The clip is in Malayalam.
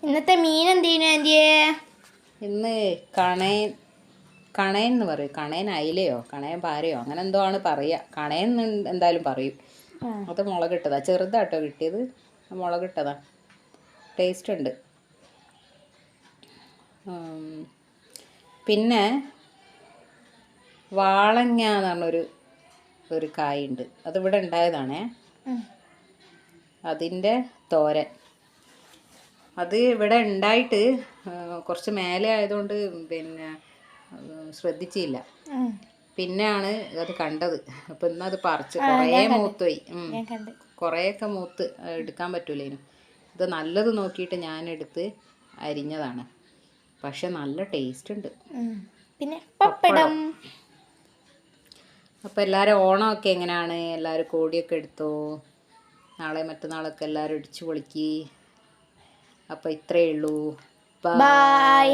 ഇന്നത്തെ മീൻ എന്തേനു ആൻറ്റിയെ? ഇന്ന് കണയൻ എന്ന് പറയും. കണയൻ അയിലയോ കണയൻ പാരയോ അങ്ങനെ എന്തോ ആണ് പറയുക. കണയൻ എന്തായാലും പറയും. അത് മുളകിട്ടതാ, ചെറുതാട്ടോ കിട്ടിയത്, മുളകിട്ടതാ. ടേസ്റ്റ് ഉണ്ട്. പിന്നെ വാളങ്ങ എന്ന് പറഞ്ഞൊരു കായുണ്ട്, അതിവിടെ ഉണ്ടായതാണേ. അതിൻ്റെ തോരൻ. അത് ഇവിടെ ഉണ്ടായിട്ട് കുറച്ച് മേലെ ആയതുകൊണ്ട് പിന്നെ ശ്രദ്ധിച്ചില്ല. പിന്നെയാണ് അത് കണ്ടത്. അപ്പം ഇന്നത് പറിച്ച് കുറേ മൂത്തുപോയി. കുറേയൊക്കെ മൂത്ത് എടുക്കാൻ പറ്റൂലേനു. ഇത് നല്ലത് നോക്കിയിട്ട് ഞാനെടുത്ത് അരിഞ്ഞതാണ്. പക്ഷെ നല്ല ടേസ്റ്റ് ഉണ്ട്. പിന്നെ പപ്പടം. അപ്പം എല്ലാവരും ഓണമൊക്കെ എങ്ങനെയാണ്? എല്ലാവരും കോടിയൊക്കെ എടുത്തോ? നാളെ മറ്റന്നാളൊക്കെ എല്ലാവരും ഇടിച്ചു പൊളിക്ക്. അപ്പോൾ ഇത്രയേ ഉള്ളൂ. ബൈ.